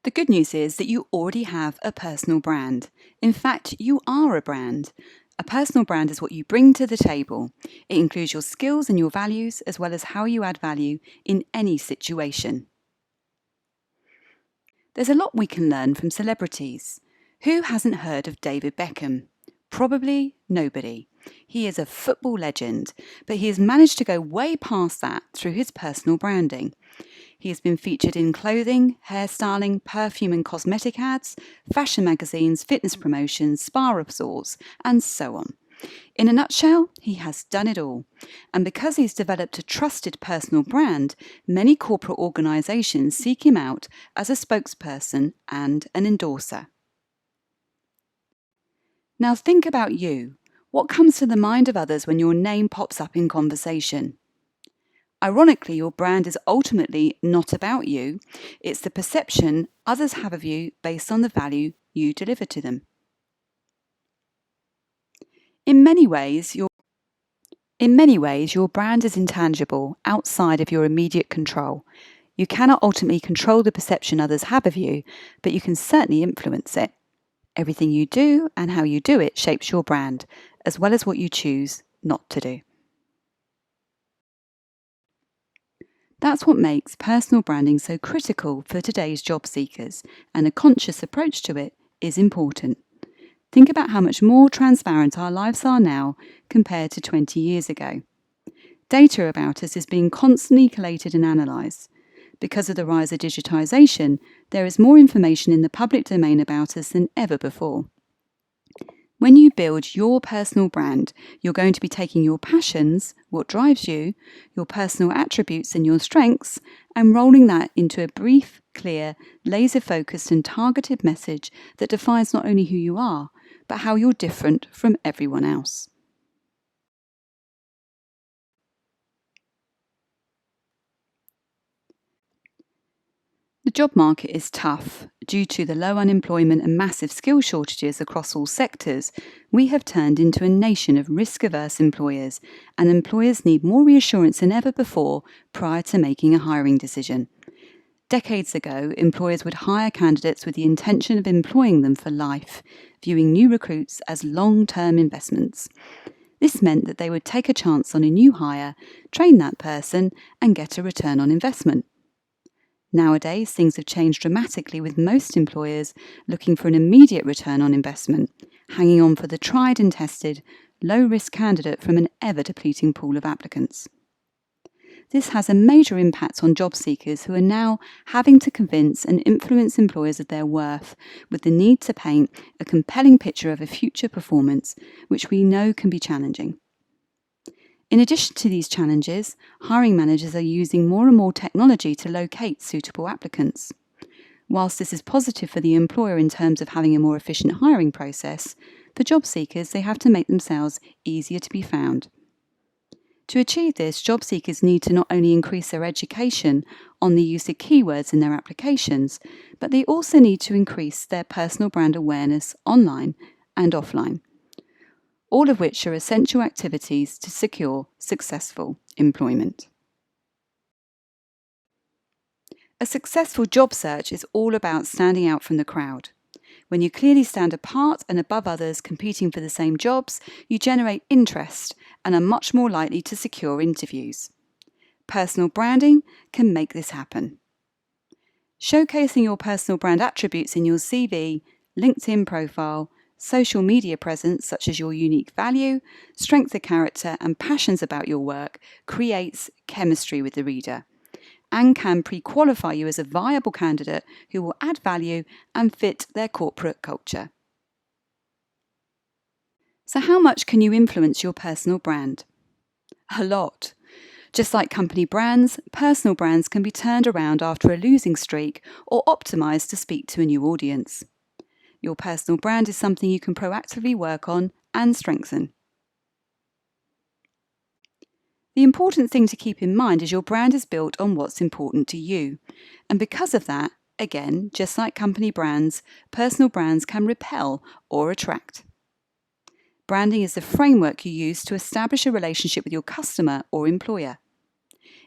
The good news is that you already have a personal brand. In fact, you are a brand. A personal brand is what you bring to the table. It includes your skills and your values, as well as how you add value in any situation. There's a lot we can learn from celebrities. Who hasn't heard of David Beckham? Probably nobody. He is a football legend, but he has managed to go way past that through his personal branding. He has been featured in clothing, hairstyling, perfume and cosmetic ads, fashion magazines, fitness promotions, spa resorts, and so on. In a nutshell, he has done it all. And because he's developed a trusted personal brand, many corporate organisations seek him out as a spokesperson and an endorser. Now think about you. What comes to the mind of others when your name pops up in conversation? Ironically, your brand is ultimately not about you. It's the perception others have of you based on the value you deliver to them. In many ways, your brand is intangible, outside of your immediate control. You cannot ultimately control the perception others have of you, but you can certainly influence it. Everything you do and how you do it shapes your brand, as well as what you choose not to do. That's what makes personal branding so critical for today's job seekers, and a conscious approach to it is important. Think about how much more transparent our lives are now compared to 20 years ago. Data about us is being constantly collated and analysed. Because of the rise of digitisation, there is more information in the public domain about us than ever before. When you build your personal brand, you're going to be taking your passions, what drives you, your personal attributes and your strengths, and rolling that into a brief, clear, laser-focused and targeted message that defines not only who you are, but how you're different from everyone else. The job market is tough. Due to the low unemployment and massive skill shortages across all sectors, we have turned into a nation of risk-averse employers, and employers need more reassurance than ever before prior to making a hiring decision. Decades ago, employers would hire candidates with the intention of employing them for life, viewing new recruits as long-term investments. This meant that they would take a chance on a new hire, train that person, and get a return on investment. Nowadays, things have changed dramatically, with most employers looking for an immediate return on investment, hanging on for the tried and tested, low-risk candidate from an ever-depleting pool of applicants. This has a major impact on job seekers who are now having to convince and influence employers of their worth, with the need to paint a compelling picture of a future performance, which we know can be challenging. In addition to these challenges, hiring managers are using more and more technology to locate suitable applicants. Whilst this is positive for the employer in terms of having a more efficient hiring process, for job seekers they have to make themselves easier to be found. To achieve this, job seekers need to not only increase their education on the use of keywords in their applications, but they also need to increase their personal brand awareness online and offline, all of which are essential activities to secure successful employment. A successful job search is all about standing out from the crowd. When you clearly stand apart and above others competing for the same jobs, you generate interest and are much more likely to secure interviews. Personal branding can make this happen. Showcasing your personal brand attributes in your CV, LinkedIn profile, social media presence, such as your unique value, strength of character, and passions about your work, creates chemistry with the reader and can pre-qualify you as a viable candidate who will add value and fit their corporate culture. So how much can you influence your personal brand? A lot. Just like company brands, personal brands can be turned around after a losing streak or optimized to speak to a new audience. Your personal brand is something you can proactively work on and strengthen. The important thing to keep in mind is your brand is built on what's important to you. And because of that, again, just like company brands, personal brands can repel or attract. Branding is the framework you use to establish a relationship with your customer or employer.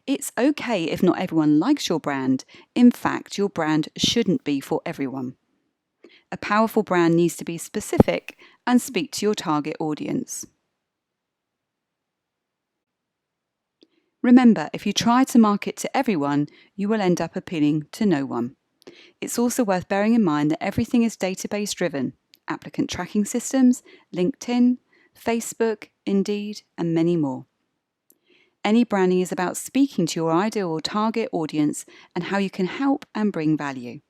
It's okay if not everyone likes your brand. In fact, your brand shouldn't be for everyone. A powerful brand needs to be specific and speak to your target audience. Remember, if you try to market to everyone, you will end up appealing to no one. It's also worth bearing in mind that everything is database driven: applicant tracking systems, LinkedIn, Facebook, Indeed, and many more. Any branding is about speaking to your ideal or target audience and how you can help and bring value.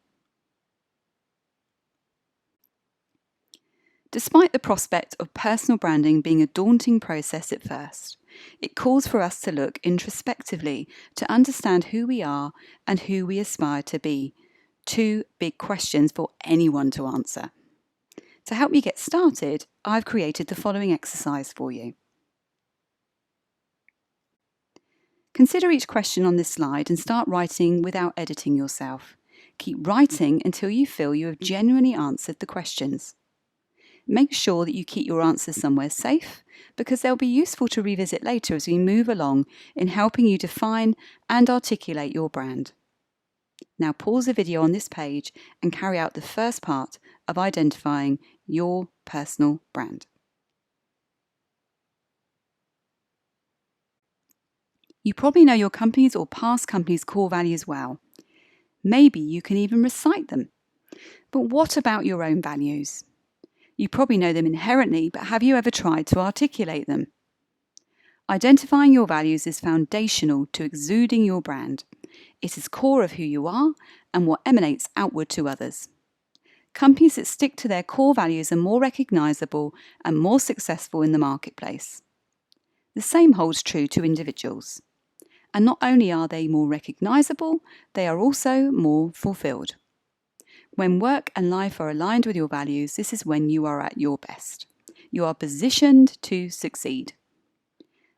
Despite the prospect of personal branding being a daunting process at first, it calls for us to look introspectively to understand who we are and who we aspire to be. Two big questions for anyone to answer. To help you get started, I've created the following exercise for you. Consider each question on this slide and start writing without editing yourself. Keep writing until you feel you have genuinely answered the questions. Make sure that you keep your answers somewhere safe, because they'll be useful to revisit later as we move along in helping you define and articulate your brand. Now pause the video on this page and carry out the first part of identifying your personal brand. You probably know your company's or past company's core values well. Maybe you can even recite them. But what about your own values? You probably know them inherently, but have you ever tried to articulate them? Identifying your values is foundational to exuding your brand. It is core of who you are and what emanates outward to others. Companies that stick to their core values are more recognizable and more successful in the marketplace. The same holds true to individuals. And not only are they more recognizable, they are also more fulfilled. When work and life are aligned with your values, this is when you are at your best. You are positioned to succeed.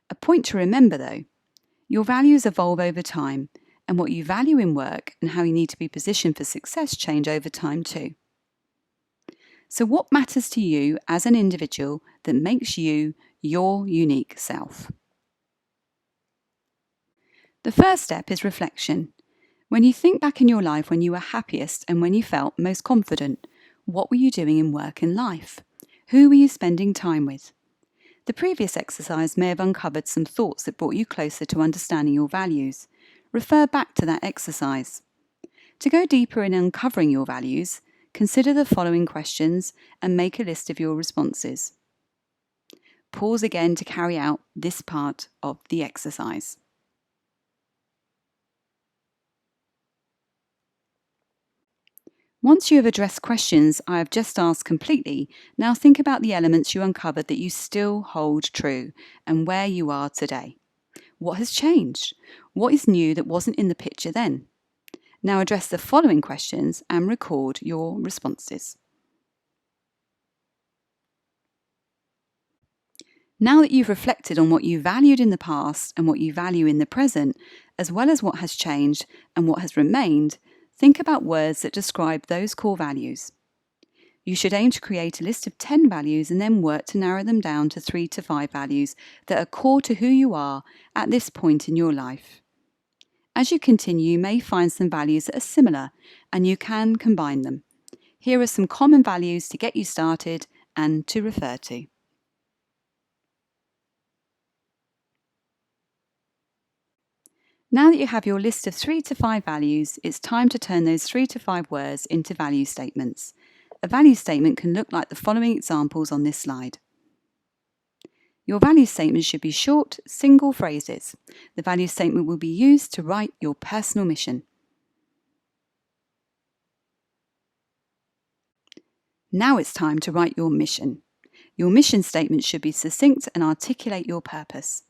A point to remember though, your values evolve over time, and what you value in work and how you need to be positioned for success change over time too. So what matters to you as an individual that makes you your unique self? The first step is reflection. When you think back in your life when you were happiest and when you felt most confident, what were you doing in work and life? Who were you spending time with? The previous exercise may have uncovered some thoughts that brought you closer to understanding your values. Refer back to that exercise. To go deeper in uncovering your values, consider the following questions and make a list of your responses. Pause again to carry out this part of the exercise. Once you have addressed questions I have just asked completely, now think about the elements you uncovered that you still hold true and where you are today. What has changed? What is new that wasn't in the picture then? Now address the following questions and record your responses. Now that you've reflected on what you valued in the past and what you value in the present, as well as what has changed and what has remained, think about words that describe those core values. You should aim to create a list of 10 values and then work to narrow them down to 3 to 5 values that are core to who you are at this point in your life. As you continue, you may find some values that are similar and you can combine them. Here are some common values to get you started and to refer to. Now that you have your list of 3 to 5 values, it's time to turn those 3 to 5 words into value statements. A value statement can look like the following examples on this slide. Your value statement should be short, single phrases. The value statement will be used to write your personal mission. Now it's time to write your mission. Your mission statement should be succinct and articulate your purpose.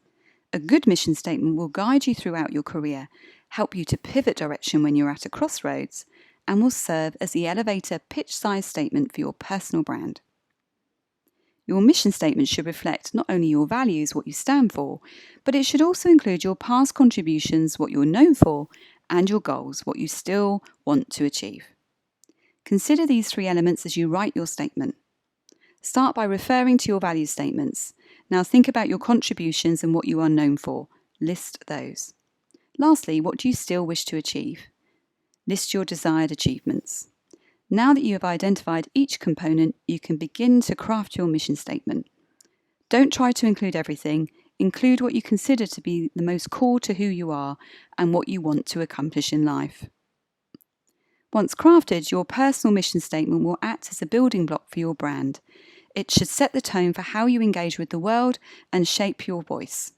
A good mission statement will guide you throughout your career, help you to pivot direction when you're at a crossroads, and will serve as the elevator pitch-size statement for your personal brand. Your mission statement should reflect not only your values, what you stand for, but it should also include your past contributions, what you're known for, and your goals, what you still want to achieve. Consider these 3 elements as you write your statement. Start by referring to your value statements. Now think about your contributions and what you are known for. List those. Lastly, what do you still wish to achieve? List your desired achievements. Now that you have identified each component, you can begin to craft your mission statement. Don't try to include everything. Include what you consider to be the most core to who you are and what you want to accomplish in life. Once crafted, your personal mission statement will act as a building block for your brand. It should set the tone for how you engage with the world and shape your voice.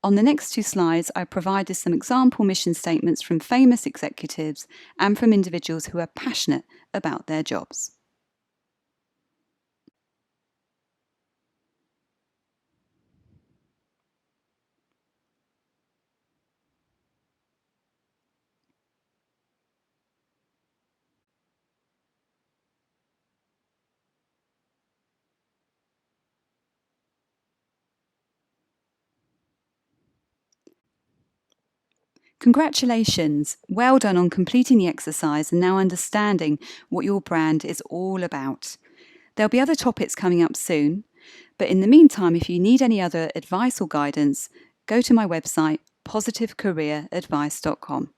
On the next 2 slides, I provided some example mission statements from famous executives and from individuals who are passionate about their jobs. Congratulations! Well done on completing the exercise and now understanding what your brand is all about. There'll be other topics coming up soon, but in the meantime, if you need any other advice or guidance, go to my website, positivecareeradvice.com.